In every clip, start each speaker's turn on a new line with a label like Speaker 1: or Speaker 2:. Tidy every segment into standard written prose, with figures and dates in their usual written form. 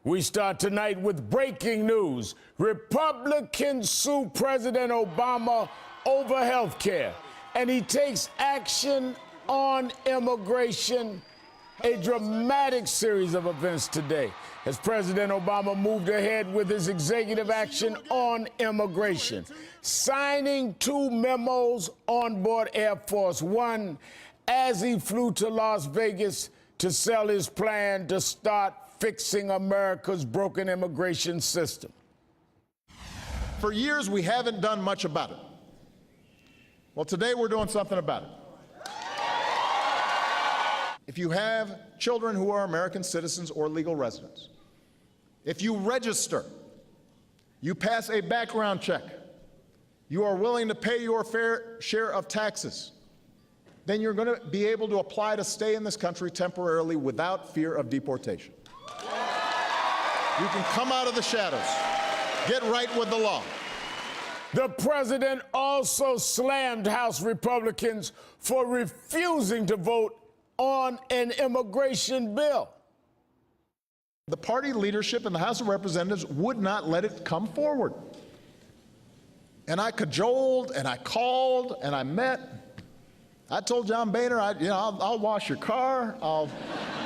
Speaker 1: We start tonight with breaking news. Republicans sue President Obama over health care, and he takes action on immigration. A dramatic series of events today as President Obama moved ahead with his executive action on immigration, signing 2 memos on board Air Force One as he flew to Las Vegas to sell his plan to start fixing America's broken immigration system.
Speaker 2: For years, we haven't done much about it. Well, today we're doing something about it. If you have children who are American citizens or legal residents, if you register, you pass a background check, you are willing to pay your fair share of taxes, then you're going to be able to apply to stay in this country temporarily without fear of deportation. You can come out of the shadows, get right with the law.
Speaker 1: The president also slammed House Republicans for refusing to vote on an immigration bill.
Speaker 2: The party leadership in the House of Representatives would not let it come forward. And I cajoled, and I called, and I met. I told John Boehner, I'll wash your car, I'll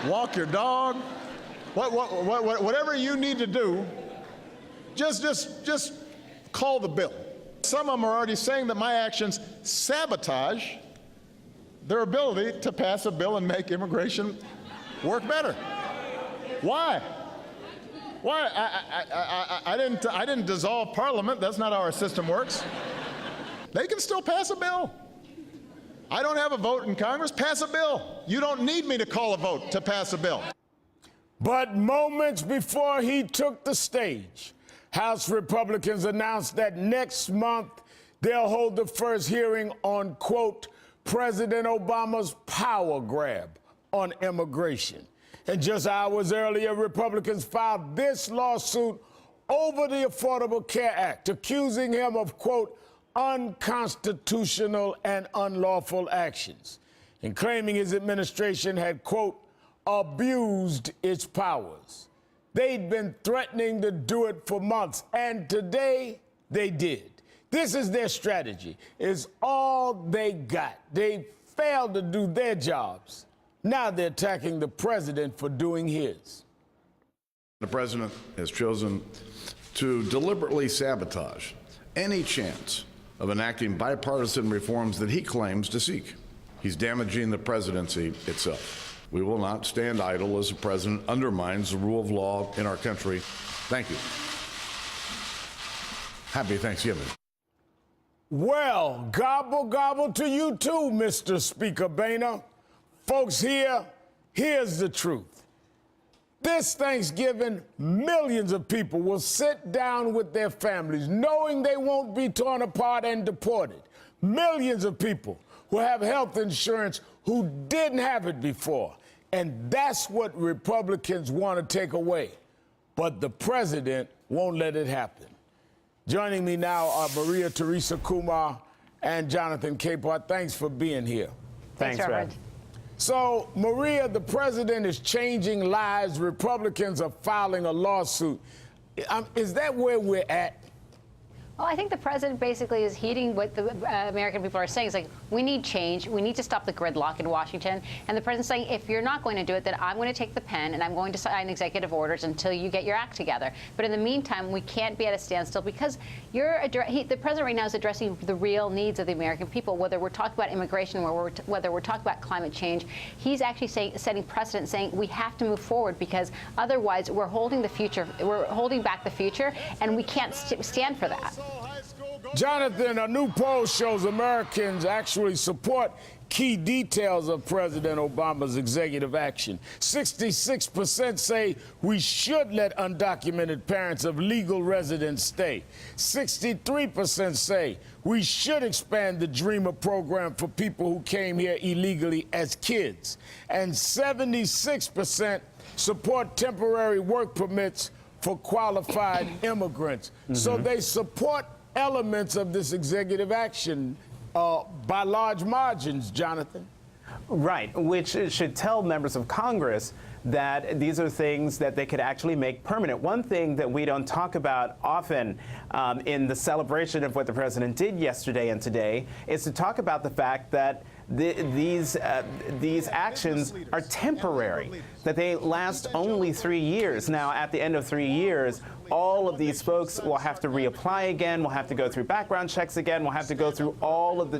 Speaker 2: walk your dog, whatever you need to do, just call the bill. Some of them are already saying that my actions sabotage their ability to pass a bill and make immigration work better. Why? Why? I didn't dissolve Parliament. That's not how our system works. They can still pass a bill. I don't have a vote in Congress. Pass a bill. You don't need me to call a vote to pass a bill.
Speaker 1: But moments before he took the stage, House Republicans announced that next month they'll hold the first hearing on, quote, President Obama's power grab on immigration. And just hours earlier, Republicans filed this lawsuit over the Affordable Care Act, accusing him of, quote, unconstitutional and unlawful actions, and claiming his administration had, quote, abused its powers. They'd been threatening to do it for months, and today they did. This is their strategy, is all they got. They failed to do their jobs. Now they're attacking the president for doing his.
Speaker 3: The president has chosen to deliberately sabotage any chance of enacting bipartisan reforms that he claims to seek. He's damaging the presidency itself. We will not stand idle as the president undermines the rule of law in our country. Thank you. Happy Thanksgiving.
Speaker 1: Well, gobble, gobble to you too, Mr. Speaker Boehner. Folks, here's the truth. This Thanksgiving, millions of people will sit down with their families knowing they won't be torn apart and deported. Millions of people who have health insurance who didn't have it before. And that's what Republicans want to take away. But the president won't let it happen. Joining me now are Maria, Teresa, Kumar, and Jonathan Capehart. Thanks for being here.
Speaker 4: Thanks, Robert.
Speaker 1: So, Maria, the president is changing lives. Republicans are filing a lawsuit. Is that where we're at?
Speaker 4: Well, I think the president basically is heeding what the American people are saying. It's like, we need change. We need to stop the gridlock in Washington. And the president's saying, if you're not going to do it, then I'm going to take the pen and I'm going to sign executive orders until you get your act together. But in the meantime, we can't be at a standstill because the president right now is addressing the real needs of the American people, whether we're talking about immigration or whether we're talking about climate change. He's actually setting precedent, saying we have to move forward because otherwise we're holding back the future, and we can't stand for that.
Speaker 1: Jonathan, a new poll shows Americans actually support key details of President Obama's executive action. 66% say we should let undocumented parents of legal residents stay. 63% say we should expand the Dreamer program for people who came here illegally as kids. And 76% support temporary work permits for qualified immigrants. So they support elements of this executive action by large margins, Jonathan.
Speaker 5: Right, which should tell members of Congress that these are things that they could actually make permanent. One thing that we don't talk about often in the celebration of what the president did yesterday and today is to talk about the fact that these actions are temporary, that they last only 3 years. Now, at the end of 3 years, all of these folks will have to reapply again, will have to go through background checks again, will have to go through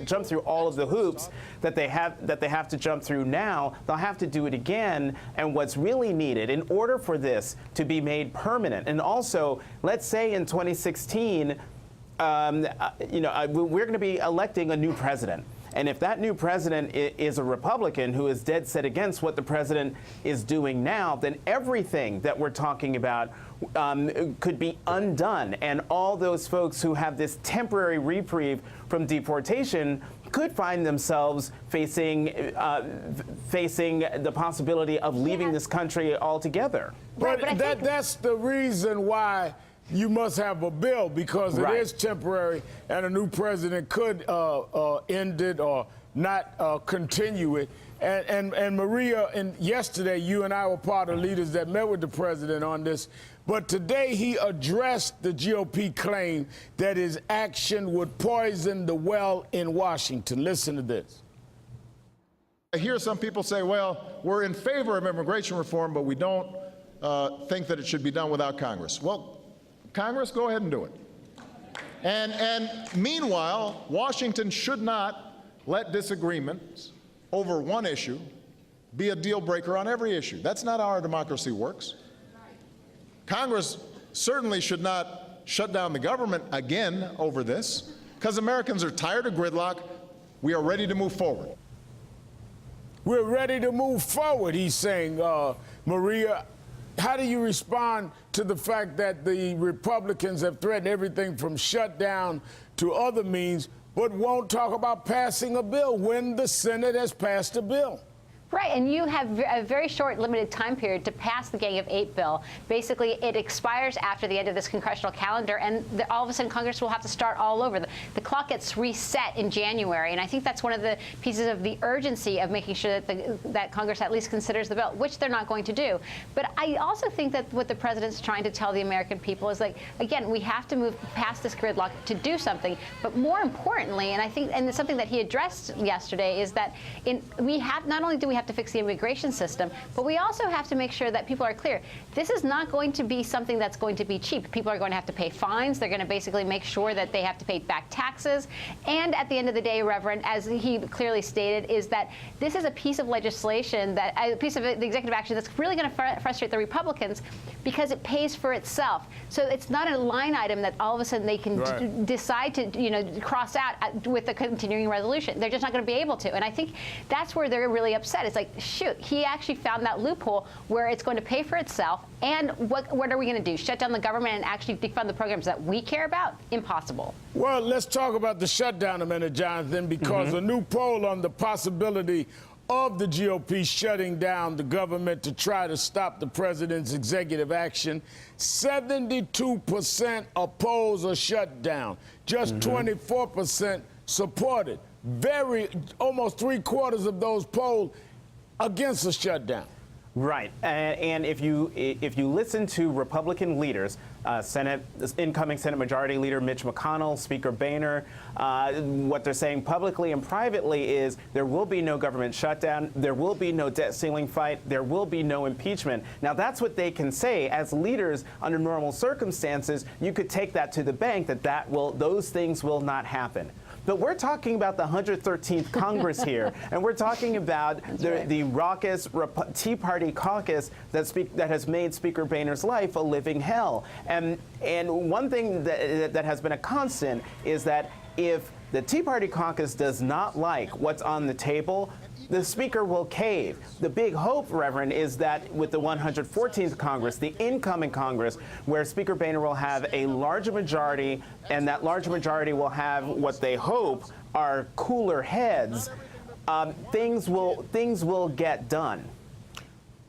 Speaker 5: jump through all of the hoops that they have to jump through now. They'll have to do it again. And what's really needed in order for this to be made permanent, and also, let's say in 2016, we're going to be electing a new president. And if that new president is a Republican who is dead set against what the president is doing now, then everything that we're talking about could be undone. And all those folks who have this temporary reprieve from deportation could find themselves facing the possibility of leaving this country altogether.
Speaker 1: But that's the reason why you must have a bill, because it is temporary, and a new president could end it or not continue it. And Maria, yesterday you and I were part of leaders that met with the president on this. But today he addressed the GOP claim that his action would poison the well in Washington. Listen to this.
Speaker 2: I hear some people say, well, we're in favor of immigration reform, but we don't think that it should be done without Congress. Well, Congress, go ahead and do it. And meanwhile, Washington should not let disagreements over one issue be a deal breaker on every issue. That's not how our democracy works. Congress certainly should not shut down the government again over this, because Americans are tired of gridlock. We are ready to move forward.
Speaker 1: We're ready to move forward, he's saying, Maria. How do you respond to the fact that the Republicans have threatened everything from shutdown to other means, but won't talk about passing a bill when the Senate has passed a bill?
Speaker 4: Right, and you have a very short, limited time period to pass the Gang of Eight bill. Basically, it expires after the end of this congressional calendar, and all of a sudden Congress will have to start all over. The clock gets reset in January, and I think that's one of the pieces of the urgency of making sure that Congress at least considers the bill, which they're not going to do. But I also think that what the president's trying to tell the American people is, like, again, we have to move past this gridlock to do something. But more importantly, and I think, and it's something that he addressed yesterday, is that not only do we have to fix the immigration system, but we also have to make sure that people are clear. This is not going to be something that's going to be cheap. People are going to have to pay fines. They're going to basically make sure that they have to pay back taxes. And at the end of the day, Reverend, as he clearly stated, is that this is a piece of legislation, a piece of the executive action that's really going to frustrate the Republicans, because it pays for itself. So it's not a line item that all of a sudden they can decide to, cross out with the continuing resolution. They're just not going to be able to. And I think that's where they're really upset. It's like, shoot, he actually found that loophole where it's going to pay for itself. And what are we going to do? Shut down the government and actually defund the programs that we care about? Impossible.
Speaker 1: Well, let's talk about the shutdown a minute, Jonathan, because a new poll on the possibility of the GOP shutting down the government to try to stop the president's executive action, 72% oppose a shutdown. Just 24% support it. Almost 3/4 of those polled against a shutdown.
Speaker 5: Right, and if you listen to Republican leaders, incoming Senate Majority Leader Mitch McConnell, Speaker Boehner, what they're saying publicly and privately is there will be no government shutdown, there will be no debt ceiling fight, there will be no impeachment. Now that's what they can say as leaders under normal circumstances. You could take that to the bank that those things will not happen. But we're talking about the 113th Congress here, and we're talking about the raucous Tea Party caucus that has made Speaker Boehner's life a living hell. And one thing that has been a constant is that if the Tea Party caucus does not like what's on the table, the Speaker will cave. The big hope, Reverend, is that with the 114th Congress, the incoming Congress, where Speaker Boehner will have a large majority, and that large majority will have what they hope are cooler heads, things will get done.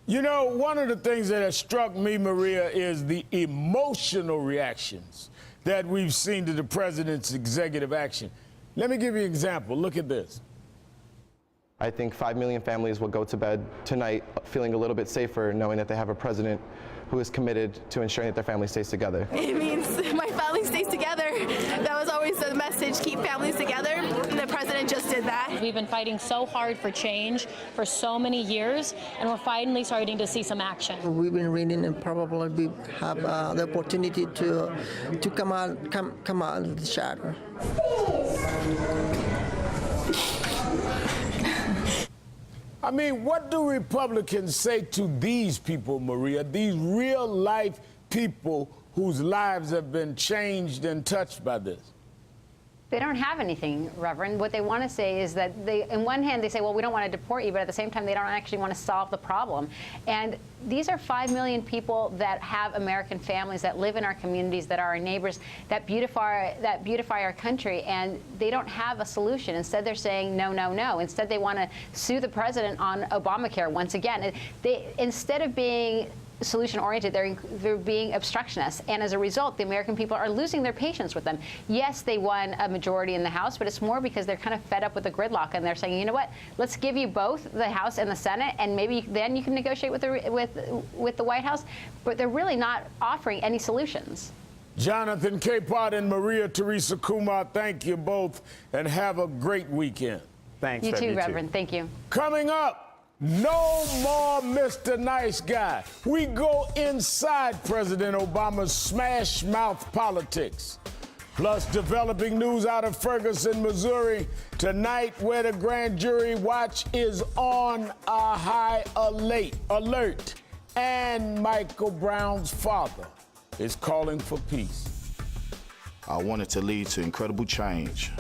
Speaker 1: You know, one of the things that has struck me, Maria, is the emotional reactions that we've seen to the president's executive action. Let me give you an example. Look at this.
Speaker 6: I think 5 million families will go to bed tonight feeling a little bit safer knowing that they have a president who is committed to ensuring that their family stays together.
Speaker 7: It means my family stays together. That was always the message, keep families together. The president just did that.
Speaker 8: We've been fighting so hard for change for so many years, and we're finally starting to see some action.
Speaker 9: We've been reading, and probably we have the opportunity to come out of the shadow.
Speaker 1: I mean, what do Republicans say to these people, Maria, these real-life people whose lives have been changed and touched by this?
Speaker 4: They don't have anything, Reverend. What they want to say is that in one hand, they say, well, we don't want to deport you, but at the same time, they don't actually want to solve the problem. And these are 5 million people that have American families, that live in our communities, that are our neighbors, that beautify our country, and they don't have a solution. Instead, they're saying no, no, no. Instead, they want to sue the president on Obamacare once again. Instead of being solution-oriented, they're being obstructionists, and as a result, the American people are losing their patience with them. Yes, they won a majority in the House, but it's more because they're kind of fed up with the gridlock, and they're saying, you know what, let's give you both the House and the Senate, and maybe then you can negotiate with the White House, but they're really not offering any solutions.
Speaker 1: Jonathan Capehart and Maria Teresa Kumar, thank you both, and have a great weekend.
Speaker 5: Thanks,
Speaker 4: You
Speaker 5: Rev,
Speaker 4: too, Reverend. Thank you.
Speaker 1: Coming up, no more Mr. Nice Guy. We go inside President Obama's smash mouth politics. Plus, developing news out of Ferguson, Missouri, tonight, where the grand jury watch is on a high alert. And Michael Brown's father is calling for peace.
Speaker 10: I want it to lead to incredible change,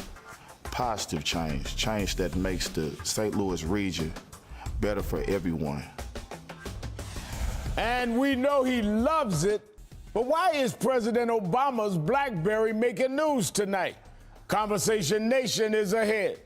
Speaker 10: positive change, change that makes the St. Louis region better for everyone.
Speaker 1: And we know he loves it, but why is President Obama's BlackBerry making news tonight? Conversation Nation is ahead.